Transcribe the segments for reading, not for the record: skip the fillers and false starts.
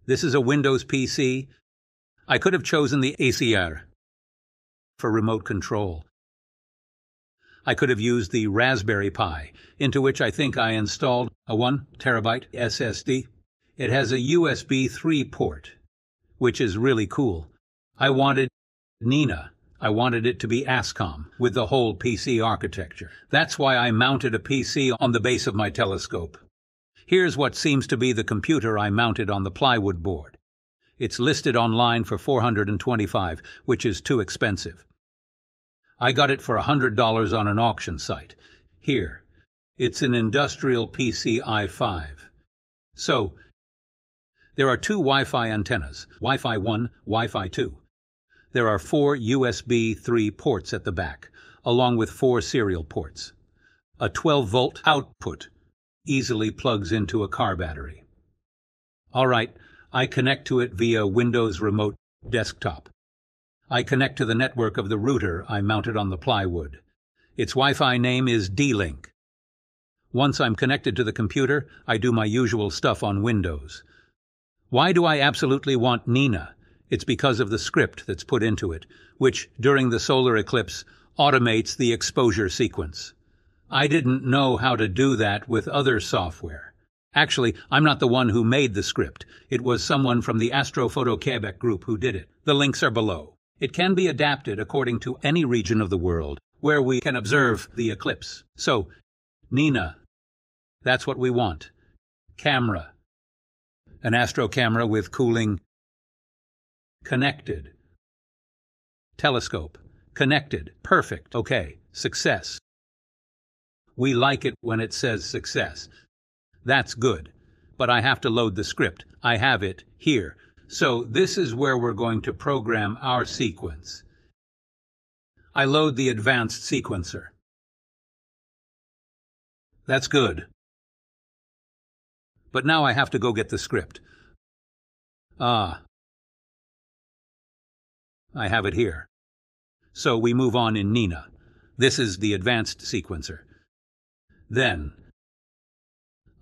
This is a Windows PC. I could have chosen the ACR for remote control. I could have used the Raspberry Pi, into which I think I installed a 1 terabyte SSD. It has a USB 3 port, which is really cool. I wanted N.I.N.A. I wanted it to be ASCOM, with the whole PC architecture. That's why I mounted a PC on the base of my telescope. Here's what seems to be the computer I mounted on the plywood board. It's listed online for $425, which is too expensive. I got it for $100 on an auction site. Here, it's an industrial PC i5. So, there are 2 Wi-Fi antennas, Wi-Fi 1, Wi-Fi 2. There are 4 USB 3 ports at the back, along with 4 serial ports. A 12-volt output easily plugs into a car battery. All right, I connect to it via Windows Remote Desktop. I connect to the network of the router I mounted on the plywood. Its Wi-Fi name is D-Link. Once I'm connected to the computer, I do my usual stuff on Windows. Why do I absolutely want N.I.N.A? It's because of the script that's put into it, which, during the solar eclipse, automates the exposure sequence. I didn't know how to do that with other software. Actually, I'm not the one who made the script. It was someone from the Astro-photo Québec group who did it. The links are below. It can be adapted according to any region of the world where we can observe the eclipse. So, N.I.N.A, that's what we want. Camera. An astro camera with cooling. Connected. Telescope. Connected. Perfect. Okay. Success. We like it when it says success. That's good. But I have to load the script. I have it here. So this is where we're going to program our sequence. I load the advanced sequencer. That's good. But now I have to go get the script. I have it here. So we move on in N.I.N.A. This is the advanced sequencer. Then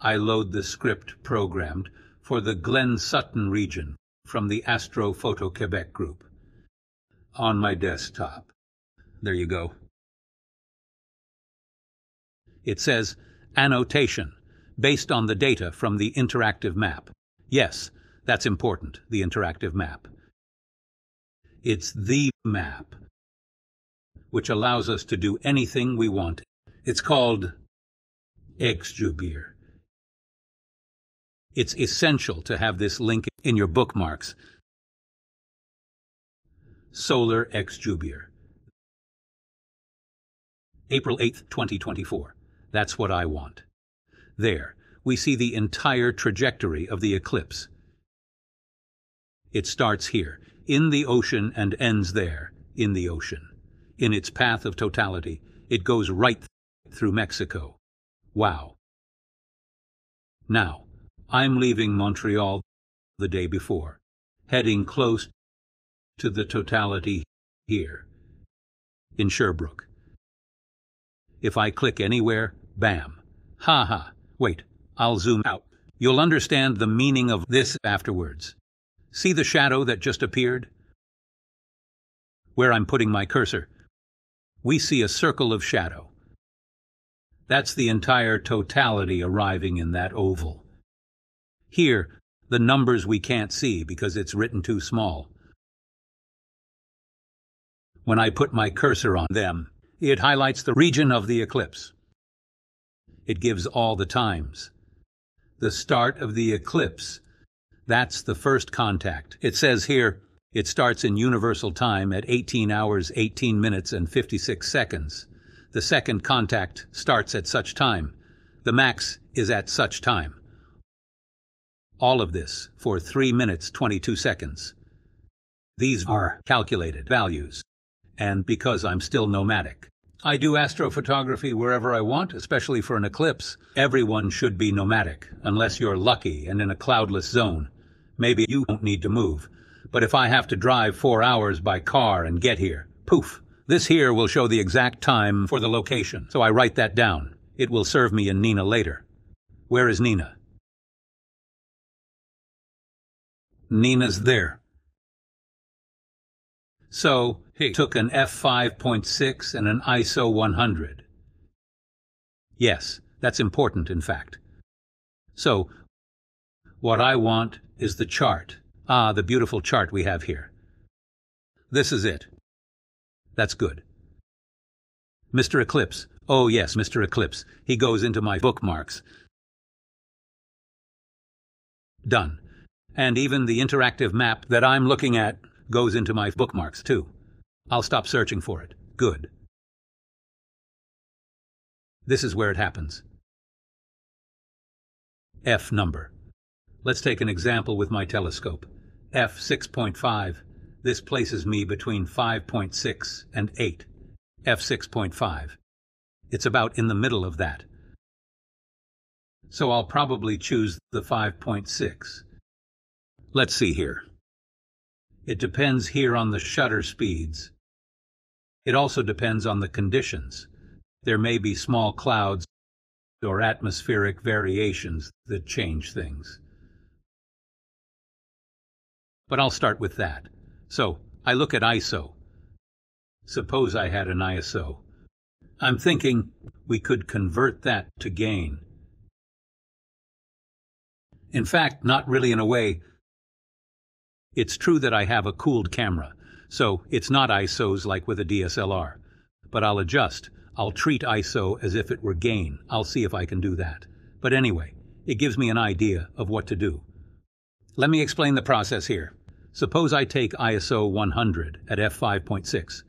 I load the script programmed for the Glen Sutton region from the Astro-photo Québec group on my desktop. There you go. It says annotation based on the data from the interactive map. Yes, that's important, the interactive map. It's the map, which allows us to do anything we want. It's called XGBoost. It's essential to have this link in your bookmarks. Solar XGBoost. April 8th, 2024. That's what I want. There, we see the entire trajectory of the eclipse. It starts here, in the ocean, and ends there, in the ocean. In its path of totality, it goes right through Mexico. Wow. Now, I'm leaving Montreal the day before, heading close to the totality here, in Sherbrooke. If I click anywhere, bam. Ha. Wait, I'll zoom out. You'll understand the meaning of this afterwards. See the shadow that just appeared? Where I'm putting my cursor, we see a circle of shadow. That's the entire totality arriving in that oval. Here, the numbers we can't see because it's written too small. When I put my cursor on them, it highlights the region of the eclipse. It gives all the times. The start of the eclipse, that's the first contact. It says here, it starts in universal time at 18 hours, 18 minutes, and 56 seconds. The second contact starts at such time. The max is at such time. All of this for 3 minutes, 22 seconds. These are calculated values. And because I'm still nomadic, I do astrophotography wherever I want, especially for an eclipse. Everyone should be nomadic, unless you're lucky and in a cloudless zone. Maybe you don't need to move. But if I have to drive 4 hours by car and get here, poof, this here will show the exact time for the location. So I write that down. It will serve me in N.I.N.A later. Where is N.I.N.A? Nina's there. So, he took an f5.6 and an ISO 100. Yes, that's important, in fact. So, what I want is the chart. Ah, the beautiful chart we have here. This is it. That's good. Mr. Eclipse. Oh yes, Mr. Eclipse. He goes into my bookmarks. Done. And even the interactive map that I'm looking at goes into my bookmarks, too. I'll stop searching for it. Good. This is where it happens. F number. Let's take an example with my telescope. f6.5. This places me between 5.6 and 8. f6.5. It's about in the middle of that. So I'll probably choose the 5.6. Let's see here. It depends here on the shutter speeds. It also depends on the conditions. There may be small clouds or atmospheric variations that change things. But I'll start with that. So, I look at ISO. Suppose I had an ISO. I'm thinking we could convert that to gain. In fact, not really in a way. It's true that I have a cooled camera, so it's not ISOs like with a DSLR. But I'll adjust. I'll treat ISO as if it were gain. I'll see if I can do that. But anyway, it gives me an idea of what to do. Let me explain the process here. Suppose I take ISO 100 at f5.6.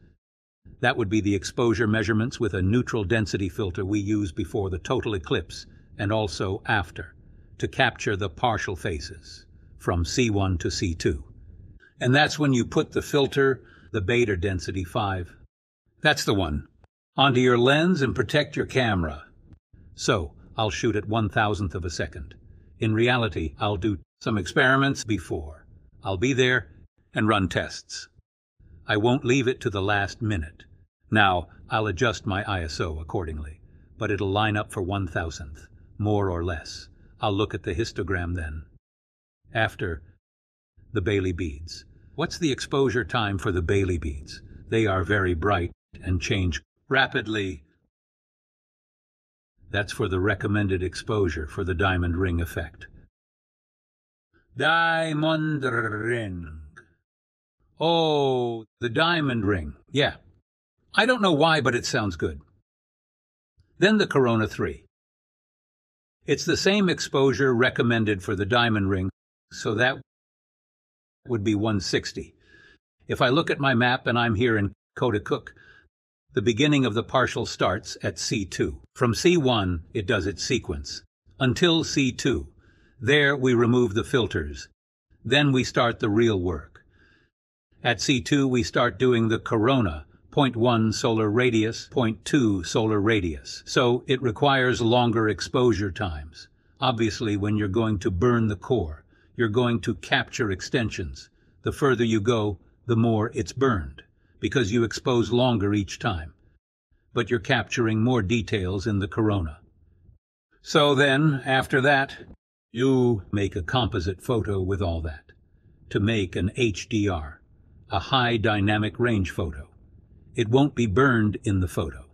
That would be the exposure measurements with a neutral density filter we use before the total eclipse and also after to capture the partial phases from C1 to C2. And that's when you put the filter, the beta density 5. That's the one. Onto your lens and protect your camera. So, I'll shoot at 1,000th of a second. In reality, I'll do some experiments before. I'll be there and run tests. I won't leave it to the last minute. Now, I'll adjust my ISO accordingly, but it'll line up for 1,000th, more or less. I'll look at the histogram then. After, the Bailey beads. What's the exposure time for the Bailey beads? They are very bright and change rapidly. That's for the recommended exposure for the diamond ring effect. Diamond ring. Oh, the diamond ring. Yeah. I don't know why, but it sounds good. Then the Corona 3. It's the same exposure recommended for the diamond ring, so that would be 160. If I look at my map and I'm here in Cook, the beginning of the partial starts at C2. From C1, it does its sequence. Until C2. There we remove the filters. Then we start the real work. At C2 we start doing the corona, 0.1 solar radius, 0.2 solar radius. So it requires longer exposure times. Obviously, when you're going to burn the core, you're going to capture extensions. The further you go, the more it's burned, because you expose longer each time. But you're capturing more details in the corona. So then, after that, you make a composite photo with all that, to make an HDR, a high dynamic range photo. It won't be burned in the photo.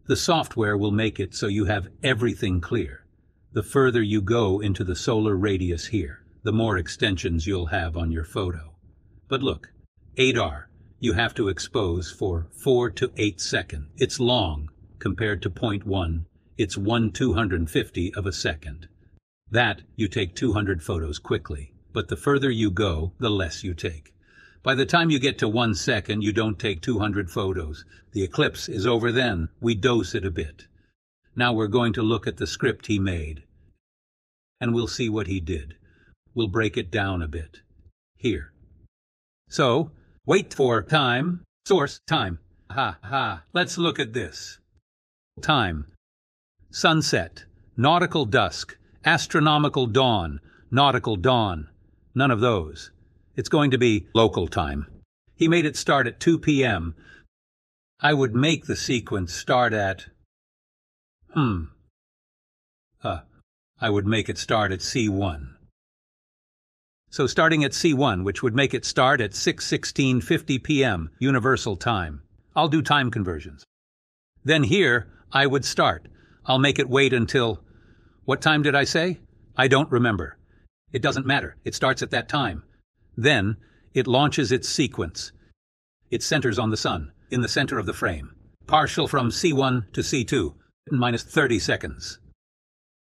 The software will make it so you have everything clear. The further you go into the solar radius here, the more extensions you'll have on your photo. But look, 8R, you have to expose for 4 to 8 seconds. It's long compared to 0.1. It's 1/250 of a second. That, you take 200 photos quickly, but the further you go, the less you take. By the time you get to 1 second, you don't take 200 photos. The eclipse is over then. We dose it a bit. Now we're going to look at the script he made. And we'll see what he did. We'll break it down a bit. Here. So, wait for time. Source time. Let's look at this. Time. Sunset. Nautical dusk. Astronomical dawn. Nautical dawn. None of those. It's going to be local time. He made it start at 2 p.m. I would make the sequence start at... I would make it start at C1. So starting at C1, which would make it start at 6:16:50 p.m. Universal Time. I'll do time conversions. Then here, I would start. I'll make it wait until... What time did I say? I don't remember. It doesn't matter. It starts at that time. Then, it launches its sequence. It centers on the sun, in the center of the frame. Partial from C1 to C2, minus 30 seconds.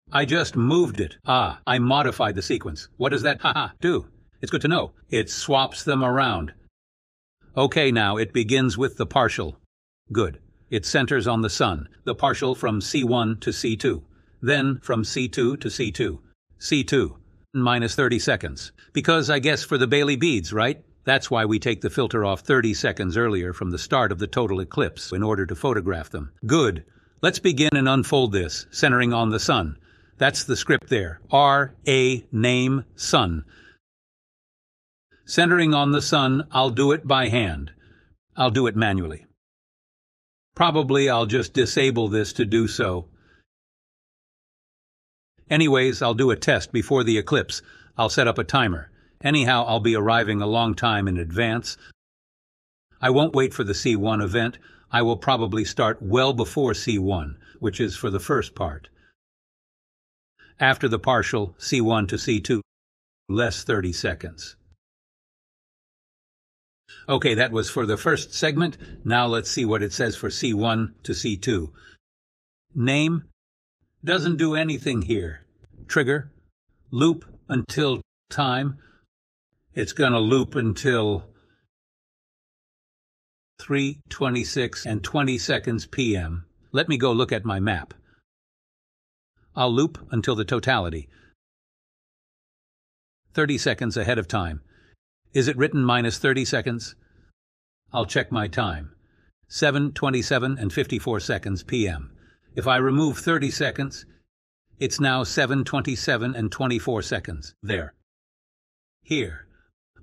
I just moved it. I modified the sequence. What does that do? It's good to know. It swaps them around. Okay, now it begins with the partial. Good. It centers on the sun, the partial from C1 to C2. Then from C2 to C2. C2, minus 30 seconds. Because I guess for the Bailey beads, right? That's why we take the filter off 30 seconds earlier from the start of the total eclipse in order to photograph them. Good. Let's begin and unfold this, centering on the sun. That's the script there. R-A name sun. Centering on the sun, I'll do it by hand. I'll do it manually. Probably I'll just disable this to do so. Anyways, I'll do a test before the eclipse. I'll set up a timer. Anyhow, I'll be arriving a long time in advance. I won't wait for the C1 event. I will probably start well before C1, which is for the first part. After the partial, C1 to C2, less 30 seconds. Okay, that was for the first segment. Now let's see what it says for C1 to C2. Name doesn't do anything here. Trigger, loop until time. It's gonna loop until 3:26 and 20 seconds p.m. Let me go look at my map. I'll loop until the totality. 30 seconds ahead of time. Is it written minus 30 seconds? I'll check my time. 7:27 and 54 seconds p.m. If I remove 30 seconds, it's now 7:27 and 24 seconds. There. Here.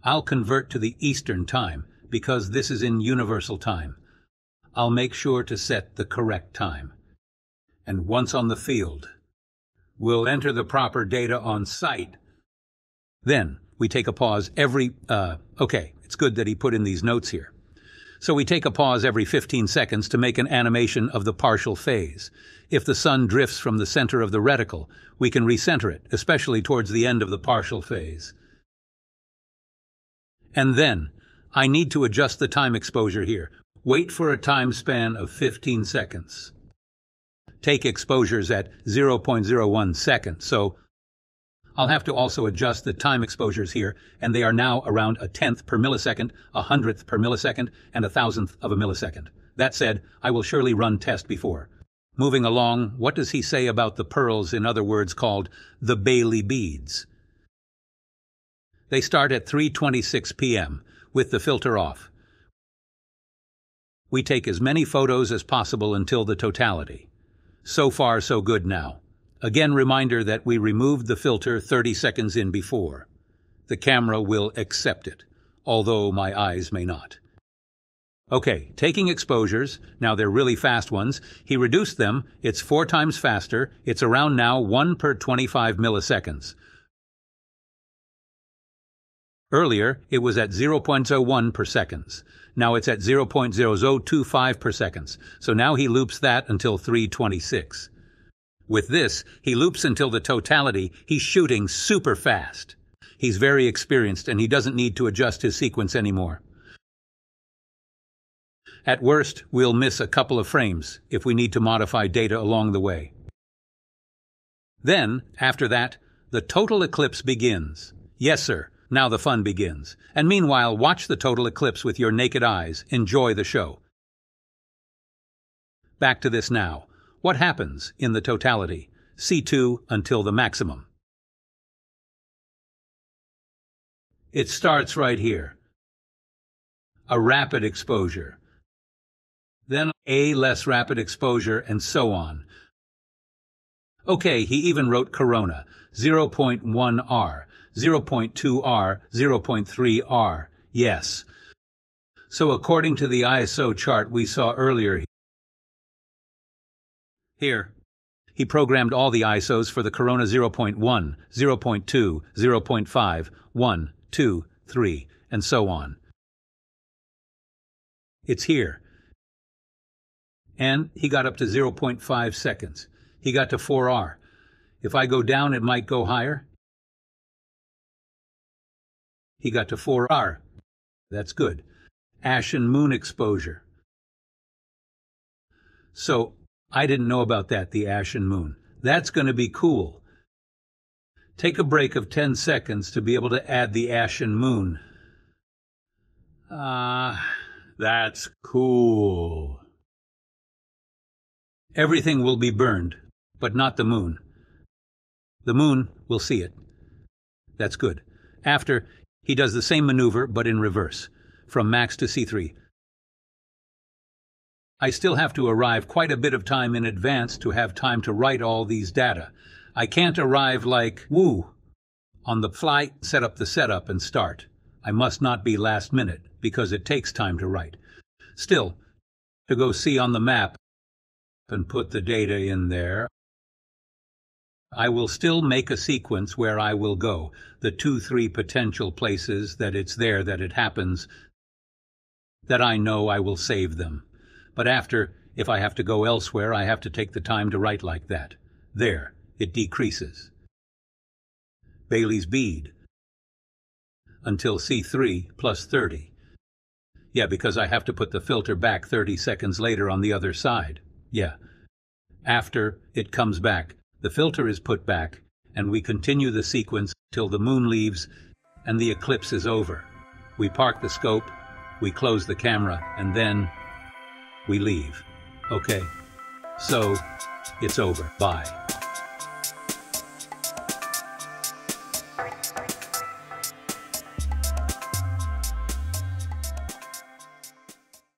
I'll convert to the Eastern time because this is in Universal Time. I'll make sure to set the correct time. And once on the field, we'll enter the proper data on site. Then, we take a pause okay, it's good that he put in these notes here. So we take a pause every 15 seconds to make an animation of the partial phase. If the sun drifts from the center of the reticle, we can recenter it, especially towards the end of the partial phase. And then, I need to adjust the time exposure here. Wait for a time span of 15 seconds. Take exposures at 0.01 seconds, so I'll have to also adjust the time exposures here, and they are now around 1/10th per millisecond, 100th per millisecond, and 1,000th of a millisecond. That said, I will surely run test before. Moving along, what does he say about the pearls, in other words called the Bailey beads? They start at 3:26 p.m., with the filter off. We take as many photos as possible until the totality. So far, so good now. Again, reminder that we removed the filter 30 seconds in before. The camera will accept it, although my eyes may not. Okay, taking exposures, now they're really fast ones, he reduced them, it's 4 times faster, it's around now 1 per 25 milliseconds. Earlier, it was at 0.01 per seconds. Now it's at 0.0025 per seconds, so now he loops that until 3:26. With this, he loops until the totality. He's shooting super fast. He's very experienced and he doesn't need to adjust his sequence anymore. At worst, we'll miss a couple of frames if we need to modify data along the way. Then, after that, the total eclipse begins. Yes, sir. Now the fun begins. And meanwhile, watch the total eclipse with your naked eyes. Enjoy the show. Back to this now. What happens in the totality? C2 until the maximum. It starts right here. A rapid exposure. Then a less rapid exposure, and so on. Okay, he even wrote corona. 0.1 R. 0.2 R, 0.3 R, yes. So according to the ISO chart we saw earlier here, he programmed all the ISOs for the corona 0.1, 0.2, 0.5, 1, 2, 3, and so on. It's here. And he got up to 0.5 seconds. He got to 4R. If I go down, it might go higher. He got to 4R. That's good. Ashen moon exposure. So, I didn't know about that, the ashen moon. That's going to be cool. Take a break of 10 seconds to be able to add the ashen moon. That's cool. Everything will be burned, but not the moon. The moon will see it. That's good. After, he does the same maneuver, but in reverse, from max to C3. I still have to arrive quite a bit of time in advance to have time to write all these data. I can't arrive like, woo, on the fly, set up the setup and start. I must not be last minute, because it takes time to write. Still, to go see on the map and put the data in there, I will still make a sequence where I will go, the 2-3 potential places that it's there that it happens, that I know I will save them. But after, if I have to go elsewhere, I have to take the time to write like that. There, it decreases. Bailey's bead. Until C3 plus 30. Yeah, because I have to put the filter back 30 seconds later on the other side. Yeah. After it comes back, the filter is put back, and we continue the sequence till the moon leaves and the eclipse is over. We park the scope, we close the camera, and then we leave. Okay, so it's over. Bye.